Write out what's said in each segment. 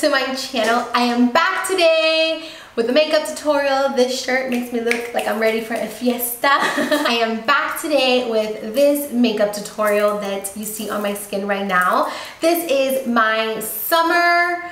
to my channel. I am back today with a makeup tutorial. This shirt makes me look like I'm ready for a fiesta. I am back today with this makeup tutorial that you see on my skin right now. This is my summer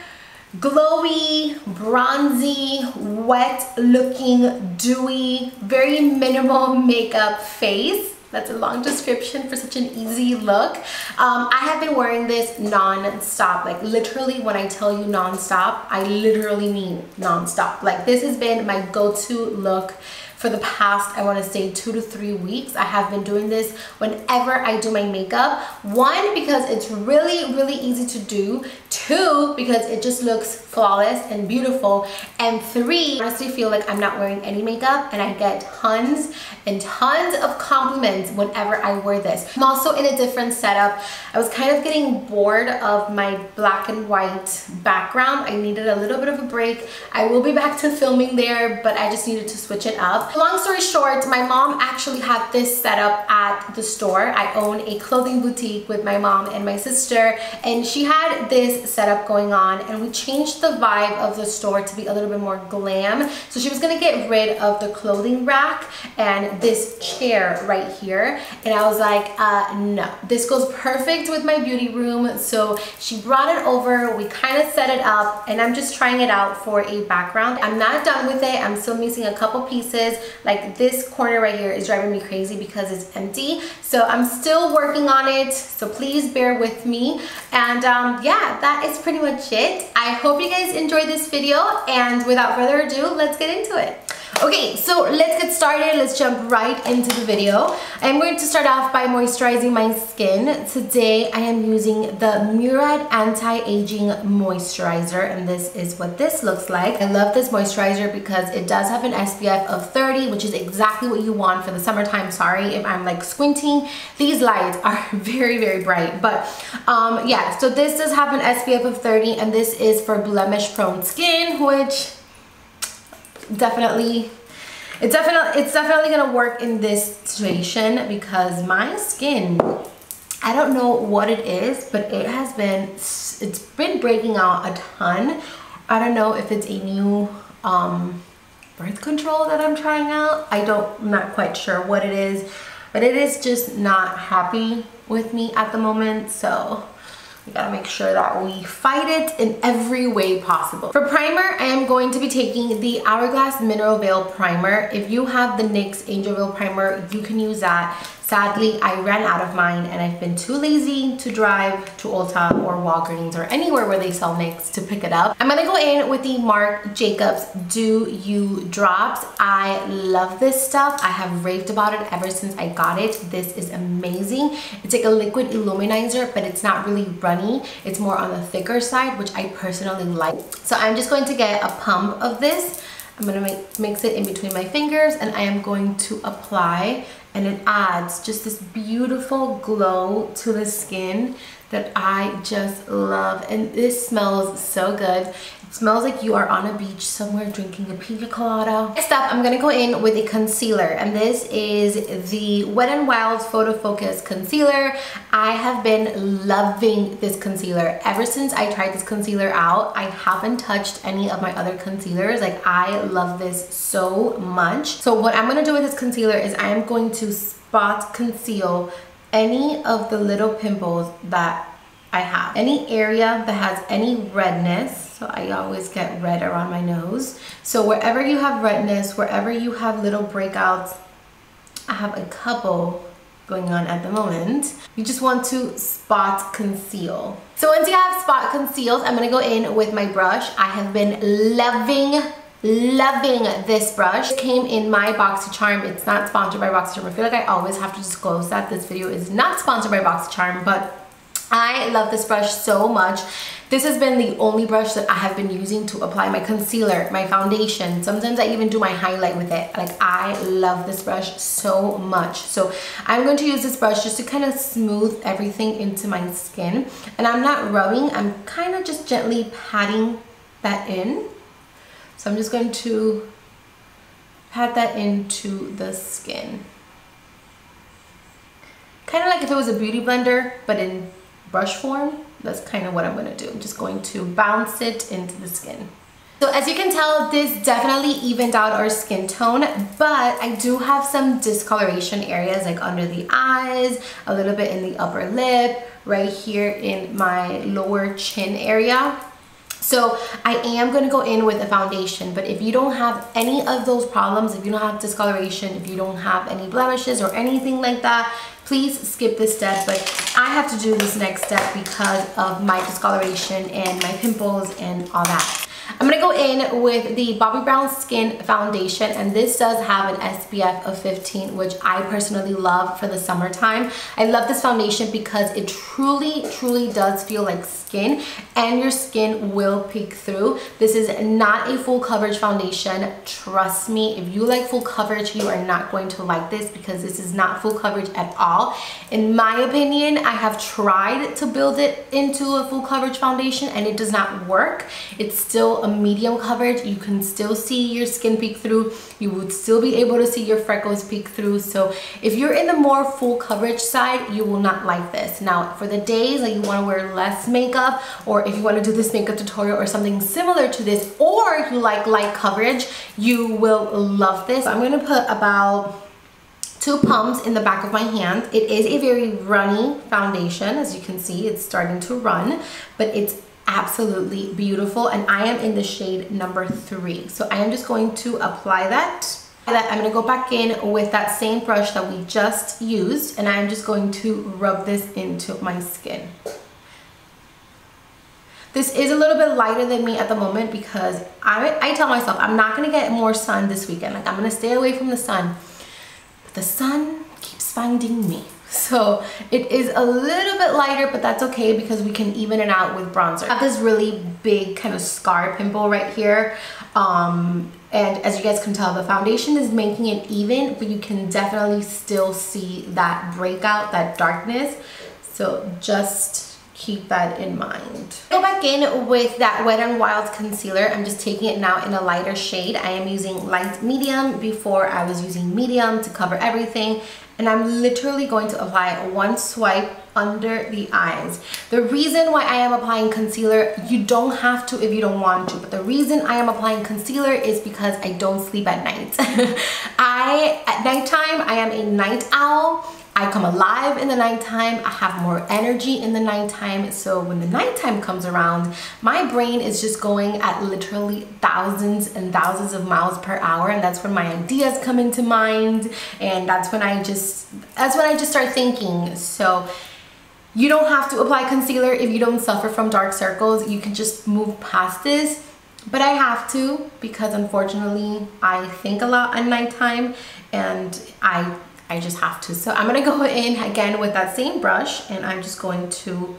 glowy, bronzy, wet looking, dewy, very minimal makeup face. That's a long description for such an easy look. I have been wearing this non-stop. Like literally when I tell you non-stop, I literally mean non-stop. Like this has been my go-to look for the past, I want to say 2 to 3 weeks. I have been doing this whenever I do my makeup. 1, because it's really easy to do. 2, because it just looks flawless and beautiful. And 3, I honestly feel like I'm not wearing any makeup and I get tons and tons of compliments whenever I wear this. I'm also in a different setup. I was kind of getting bored of my black and white background. I needed a little bit of a break. I will be back to filming there, but I just needed to switch it up. Long story short, my mom actually had this set up at the store. I own a clothing boutique with my mom and my sister, and she had this setup going on, and we changed the vibe of the store to be a little bit more glam. So she was gonna get rid of the clothing rack and this chair right here, and I was like, no, this goes perfect with my beauty room. So she brought it over, we kind of set it up, and I'm just trying it out for a background. I'm not done with it. I'm still missing a couple pieces. Like this corner right here is driving me crazy because it's empty. So I'm still working on it, so please bear with me. And yeah, that is pretty much it. I hope you guys enjoyed this video, and without further ado, let's get into it. Okay, so let's get started. Let's jump right into the video. I'm going to start off by moisturizing my skin. Today I am using the Murad Anti-Aging Moisturizer, and this is what this looks like. I love this moisturizer because it does have an SPF of 30, which is exactly what you want for the summertime. Sorry if I'm like squinting. These lights are very bright, but yeah, so this does have an SPF of 30, and this is for blemish prone skin, which it's definitely gonna work in this situation because my skin, I don't know what it is, but it's been breaking out a ton. I don't know if it's a new birth control that I'm trying out. I'm not quite sure what it is, but it is just not happy with me at the moment. So we gotta make sure that we fight it in every way possible. For primer, I am going to be taking the Hourglass Mineral Veil Primer. If you have the NYX Angel Veil Primer, you can use that. Sadly, I ran out of mine, and I've been too lazy to drive to Ulta or Walgreens or anywhere where they sell NYX to pick it up. I'm gonna go in with the Marc Jacobs Do You Drops. I love this stuff. I have raved about it ever since I got it. This is amazing. It's like a liquid illuminizer, but it's not really runny. It's more on the thicker side, which I personally like. So I'm just going to get a pump of this. I'm gonna mix it in between my fingers, and I am going to apply, and it adds just this beautiful glow to the skin that I just love. And this smells so good. It smells like you are on a beach somewhere drinking a pina colada. Next up, I'm gonna go in with a concealer, and this is the Wet n Wild Photo Focus Concealer. I have been loving this concealer. Ever since I tried this concealer out, I haven't touched any of my other concealers. Like, I love this so much. So what I'm gonna do with this concealer is I am going to spot conceal any of the little pimples that I have. Any area that has any redness. So I always get red around my nose. So wherever you have redness, wherever you have little breakouts, I have a couple going on at the moment. You just want to spot conceal. So once you have spot concealed, I'm gonna go in with my brush. I have been loving this brush. It came in my BoxyCharm. It's not sponsored by BoxyCharm. I feel like I always have to disclose that this video is not sponsored by BoxyCharm, but I love this brush so much. This has been the only brush that I have been using to apply my concealer, my foundation. Sometimes I even do my highlight with it. Like, I love this brush so much. So I'm going to use this brush just to kind of smooth everything into my skin. And I'm not rubbing, I'm kind of just gently patting that in. So I'm just going to pat that into the skin. Kind of like if it was a beauty blender, but in brush form. That's kind of what I'm gonna do. I'm just going to bounce it into the skin. So as you can tell, this definitely evened out our skin tone, but I do have some discoloration areas like under the eyes, a little bit in the upper lip, right here in my lower chin area. So I am going to go in with a foundation, but if you don't have any of those problems, if you don't have discoloration, if you don't have any blemishes or anything like that, please skip this step. But I have to do this next step because of my discoloration and my pimples and all that. I'm going to go in with the Bobbi Brown Skin Foundation, and this does have an SPF of 15, which I personally love for the summertime. I love this foundation because it truly does feel like skin, and your skin will peek through. This is not a full coverage foundation. Trust me, if you like full coverage, you are not going to like this because this is not full coverage at all. In my opinion, I have tried to build it into a full coverage foundation and it does not work. It's still a medium coverage. You can still see your skin peek through. You would still be able to see your freckles peek through. So if you're in the more full coverage side, you will not like this. Now, for the days that you want to wear less makeup, or if you want to do this makeup tutorial or something similar to this, or if you like light coverage, you will love this. I'm going to put about 2 pumps in the back of my hand. It is a very runny foundation. As you can see, it's starting to run, but it's absolutely beautiful, and I am in the shade number 3. So I am just going to apply that. I'm going to go back in with that same brush that we just used, and I'm just going to rub this into my skin. This is a little bit lighter than me at the moment because I tell myself I'm not going to get more sun this weekend. Like, I'm going to stay away from the sun. But the sun keeps finding me. So it is a little bit lighter, but that's okay because we can even it out with bronzer. I have this really big kind of scar pimple right here. And as you guys can tell, the foundation is making it even, but you can definitely still see that breakout, that darkness. So just keep that in mind. Go back in with that Wet n Wild concealer. I'm just taking it now in a lighter shade. I am using light medium. Before I was using medium to cover everything. And I'm literally going to apply one swipe under the eyes. The reason why I am applying concealer, you don't have to if you don't want to, but the reason I am applying concealer is because I don't sleep at night. At nighttime, I am a night owl. I come alive in the nighttime. I have more energy in the nighttime. So when the nighttime comes around, my brain is just going at literally thousands and thousands of miles per hour. And that's when my ideas come into mind. And that's when I just start thinking. So you don't have to apply concealer if you don't suffer from dark circles. You can just move past this. But I have to because unfortunately I think a lot at nighttime and I just have to. So I'm gonna go in again with that same brush and I'm just going to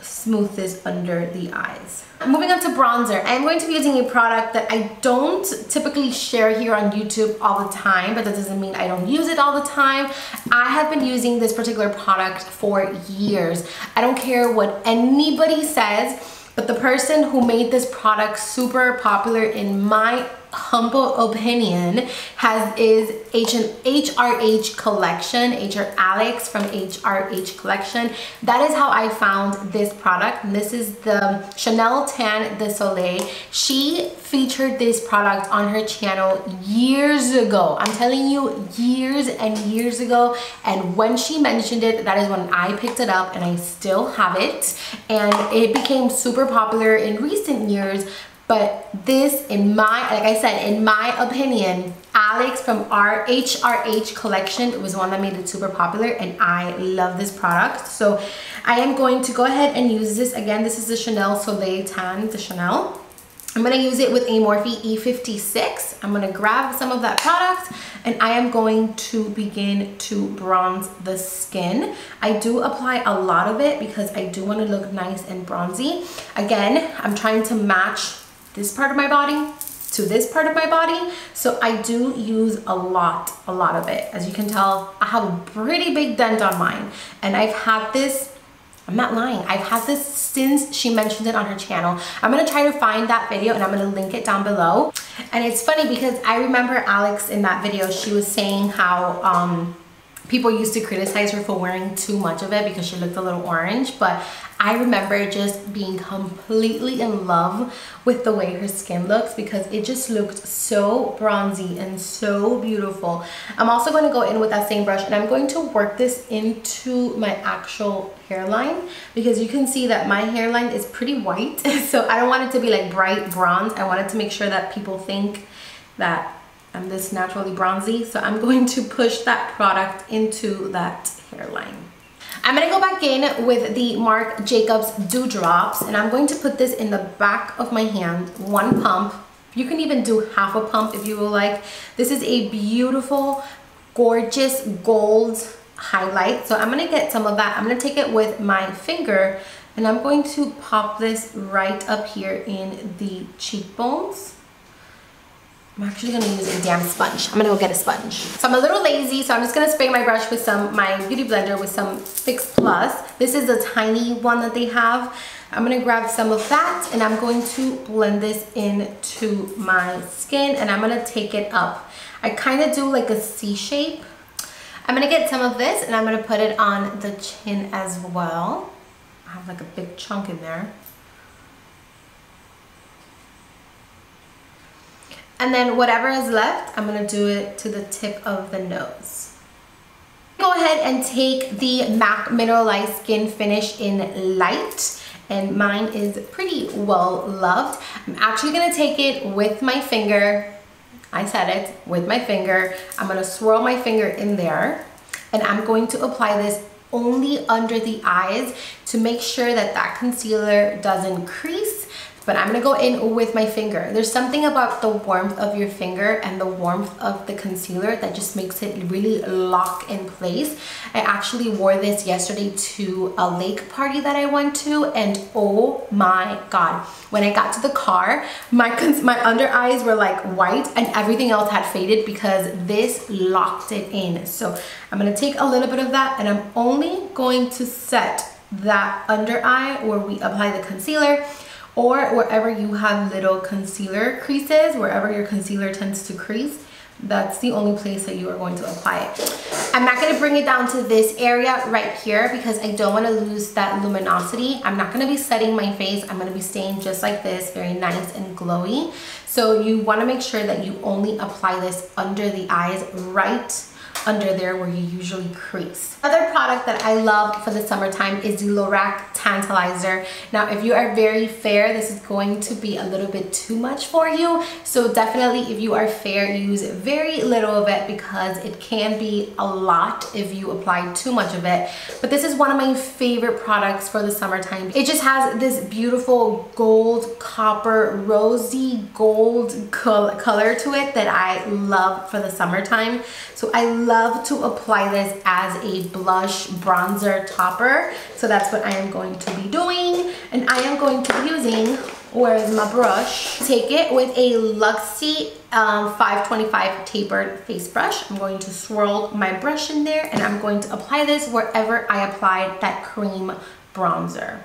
smooth this under the eyes. Moving on to bronzer, I'm going to be using a product that I don't typically share here on YouTube all the time, but that doesn't mean I don't use it all the time. I have been using this particular product for years. I don't care what anybody says, but the person who made this product super popular, in my humble opinion, is HRH collection, Alex from HRH collection. That is how I found this product. And this is the Chanel Tan de Soleil. She featured this product on her channel years ago. I'm telling you, years and years ago. And when she mentioned it, that is when I picked it up and I still have it. And it became super popular in recent years. But this, like I said, in my opinion, Alex from our HRH collection was one that made it super popular, and I love this product. So I am going to go ahead and use this. Again, this is the Chanel Soleil Tan de Chanel. I'm going to use it with a Morphe E56. I'm going to grab some of that product and I am going to begin to bronze the skin. I do apply a lot of it because I do want to look nice and bronzy. Again, I'm trying to match this part of my body to this part of my body, so I do use a lot of it. As you can tell, I have a pretty big dent on mine, and I've had this, I'm not lying, I've had this since she mentioned it on her channel. I'm gonna try to find that video and I'm gonna link it down below. And it's funny because I remember Alex in that video, she was saying how people used to criticize her for wearing too much of it because she looked a little orange, but I remember just being completely in love with the way her skin looks because it just looked so bronzy and so beautiful. I'm also going to go in with that same brush and I'm going to work this into my actual hairline because you can see that my hairline is pretty white. So I don't want it to be like bright bronze. I wanted to make sure that people think that I'm this naturally bronzy. So I'm going to push that product into that hairline. I'm going to go back in with the Marc Jacobs Dewdrops and I'm going to put this in the back of my hand, one pump. You can even do half a pump if you would like. This is a beautiful, gorgeous gold highlight. So I'm going to get some of that. I'm going to take it with my finger and I'm going to pop this right up here in the cheekbones. I'm actually going to use a damn sponge. I'm going to go get a sponge. So I'm a little lazy, so I'm just going to spray my brush with my beauty blender with some Fix Plus. This is a tiny one that they have. I'm going to grab some of that and I'm going to blend this into my skin and I'm going to take it up. I kind of do like a C shape. I'm going to get some of this and I'm going to put it on the chin as well. I have like a big chunk in there. And then whatever is left, I'm gonna do it to the tip of the nose. Go ahead and take the MAC Mineralized Skin Finish in Light, and mine is pretty well loved. I'm actually gonna take it with my finger. I said it, with my finger. I'm gonna swirl my finger in there, and I'm going to apply this only under the eyes to make sure that that concealer doesn't crease. But I'm gonna go in with my finger. There's something about the warmth of your finger and the warmth of the concealer that just makes it really lock in place. I actually wore this yesterday to a lake party that I went to, and oh my god, when I got to the car, my under eyes were like white and everything else had faded because this locked it in. So I'm gonna take a little bit of that and I'm only going to set that under eye where we apply the concealer, or wherever you have little concealer creases, wherever your concealer tends to crease. That's the only place that you are going to apply it. I'm not going to bring it down to this area right here because I don't want to lose that luminosity. I'm not going to be setting my face. I'm going to be staying just like this, very nice and glowy. So you want to make sure that you only apply this under the eyes, right under there where you usually crease. Another product that I love for the summertime is the Lorac Tantalizer. Now, if you are very fair, this is going to be a little bit too much for you. So definitely, if you are fair, use very little of it because it can be a lot if you apply too much of it. But this is one of my favorite products for the summertime. It just has this beautiful gold, copper, rosy gold color to it that I love for the summertime. So I love to apply this as a blush bronzer topper. So that's what I am going to be doing. And I am going to be using, where's my brush? Take it with a Luxie 525 tapered face brush. I'm going to swirl my brush in there and I'm going to apply this wherever I applied that cream bronzer.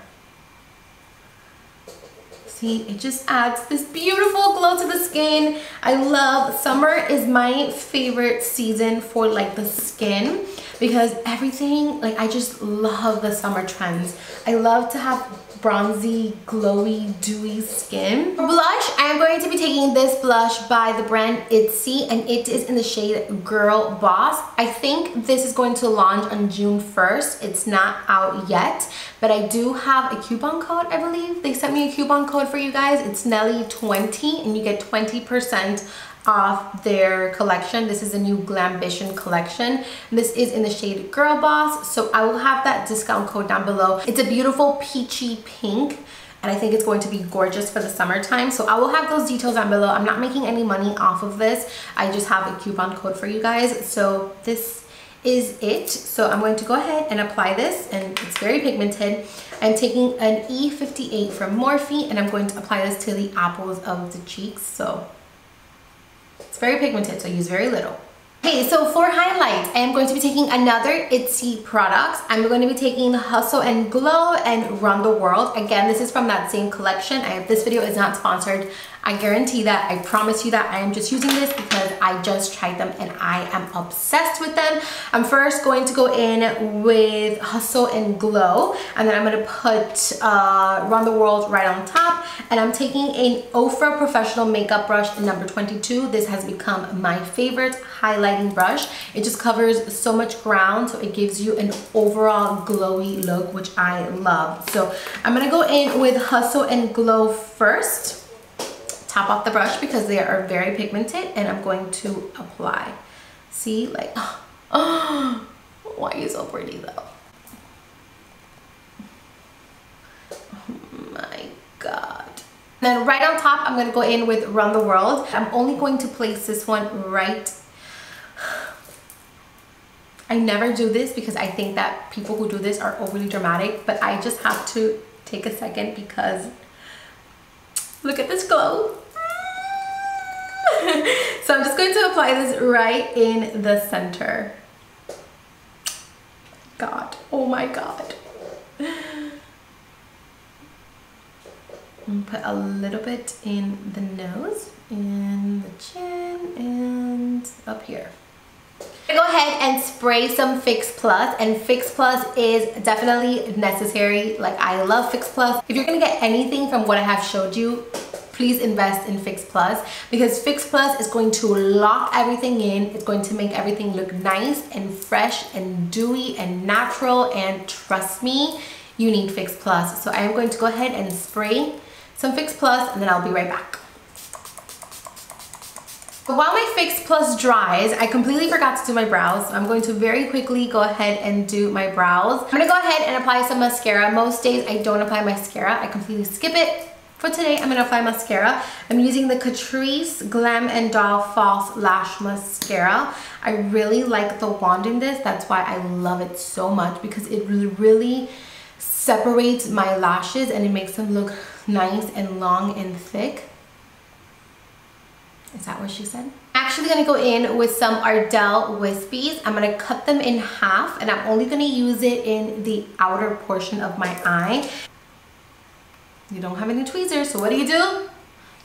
See, it just adds this beautiful glow to the skin. I love, summer is my favorite season for like the skin because everything, like I just love the summer trends. I love to have bronzy, glowy, dewy skin. For blush, I am going to be taking this blush by the brand ittse, and it is in the shade Girl Boss. I think this is going to launch on June 1st. It's not out yet, but I do have a coupon code, I believe. They sent me a coupon code for you guys. It's Nelly20 and you get 20% off their collection. This is a new Glambition collection. And this is in the shade Girl Boss. So I will have that discount code down below. It's a beautiful peachy pink and I think it's going to be gorgeous for the summertime. So I will have those details down below. I'm not making any money off of this. I just have a coupon code for you guys. So this is it. So I'm going to go ahead and apply this, and it's very pigmented. I'm taking an E58 from Morphe and I'm going to apply this to the apples of the cheeks. So it's very pigmented, so I use very little. Okay, so for highlight, I am going to be taking another ittse product. I'm going to be taking Hustle and Glow and Run the World. Again, this is from that same collection. This video is not sponsored. I guarantee that. I promise you that. I am just using this because I just tried them and I am obsessed with them. I'm first going to go in with Hustle and Glow, and then I'm going to put Run the World right on top. And I'm taking an OFRA Professional Makeup Brush in number 22. This has become my favorite highlighting brush. It just covers so much ground, so it gives you an overall glowy look, which I love. So I'm going to go in with Hustle and Glow first. Top off the brush because they are very pigmented, and I'm going to apply. See, like, oh, why are you so pretty though? Oh my God. Then right on top, I'm going to go in with Run the World. I'm only going to place this one right. I never do this because I think that people who do this are overly dramatic, but I just have to take a second because look at this glow. So I'm just going to apply this right in the center. God, oh my God. And put a little bit in the nose, in the chin, and up here. Go ahead and spray some Fix Plus, and Fix Plus is definitely necessary. Like, I love Fix Plus. If you're gonna get anything from what I have showed you, please invest in Fix Plus, because Fix Plus is going to lock everything in. It's going to make everything look nice and fresh and dewy and natural, and trust me, you need Fix Plus. So I am going to go ahead and spray some Fix Plus, and then I'll be right back. But while my Fix Plus dries, I completely forgot to do my brows. I'm going to very quickly go ahead and do my brows. I'm gonna go ahead and apply some mascara. Most days I don't apply mascara. I completely skip it. For today, I'm gonna apply mascara. I'm using the Catrice Glam and Doll False Lash Mascara. I really like the wand in this. That's why I love it so much, because it really separates my lashes and it makes them look nice and long and thick. Is that what she said? I'm actually gonna go in with some Ardell Wispies. I'm gonna cut them in half, and I'm only gonna use it in the outer portion of my eye. You don't have any tweezers, so what do?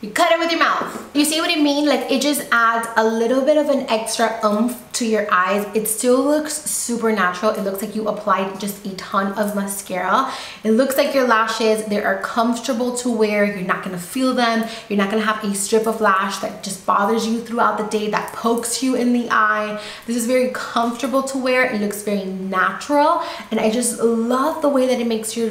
You cut it with your mouth. You see what I mean? Like, it just adds a little bit of an extra oomph to your eyes. It still looks super natural. It looks like you applied just a ton of mascara. It looks like your lashes, they are comfortable to wear. You're not gonna feel them. You're not gonna have a strip of lash that just bothers you throughout the day, that pokes you in the eye. This is very comfortable to wear. It looks very natural. And I just love the way that it makes your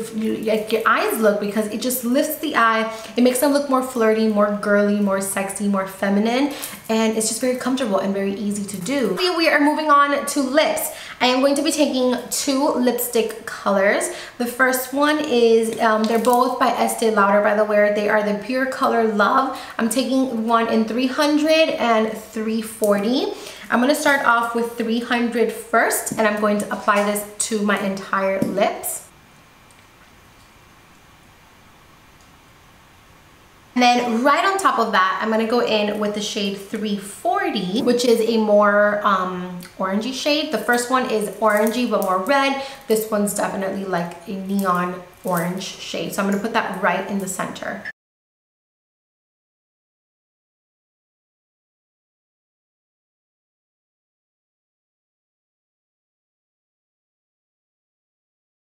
eyes look, because it just lifts the eye. It makes them look more flirty, more girly, more sexy, more feminine, and it's just very comfortable and very easy to do. We are moving on to lips. I am going to be taking two lipstick colors. The first one is, they're both by Estee Lauder, by the way. They are the Pure Color Love. I'm taking one in 300 and 340. I'm going to start off with 300 first, and I'm going to apply this to my entire lips. And then right on top of that, I'm gonna go in with the shade 340, which is a more orangey shade. The first one is orangey but more red. This one's definitely like a neon orange shade. So I'm gonna put that right in the center.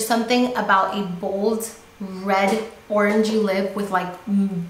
Something about a bold red orangey lip with like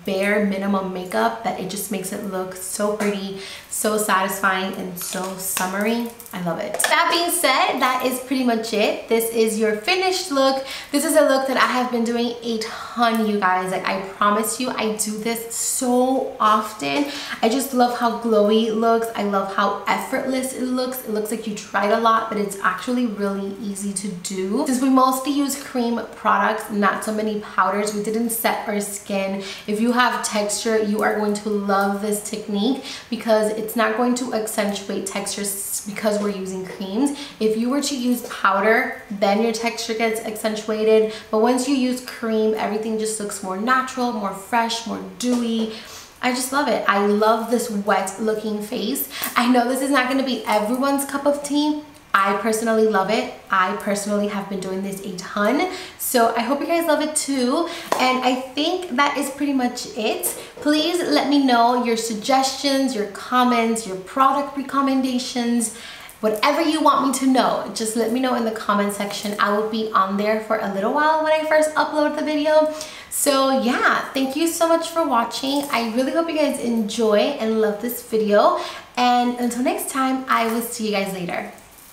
bare minimum makeup that it just makes it look so pretty, so satisfying, and so summery. I love it. That being said, that is pretty much it. This is your finished look. This is a look that I have been doing a ton, you guys. Like, I promise you, I do this so often. I just love how glowy it looks. I love how effortless it looks. It looks like you tried a lot, but it's actually really easy to do. Since we mostly use cream products, not so many powders, we didn't set our skin. If you have texture, you are going to love this technique, because it's not going to accentuate textures because we're using creams. If you were to use powder, then your texture gets accentuated, but once you use cream, everything just looks more natural, more fresh, more dewy. I just love it. I love this wet looking face. I know this is not going to be everyone's cup of tea. I personally love it. I personally have been doing this a ton. So I hope you guys love it too. And I think that is pretty much it. Please let me know your suggestions, your comments, your product recommendations, whatever you want me to know. Just let me know in the comment section. I will be on there for a little while when I first upload the video. So yeah, thank you so much for watching. I really hope you guys enjoy and love this video. And until next time, I will see you guys later.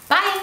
Bye!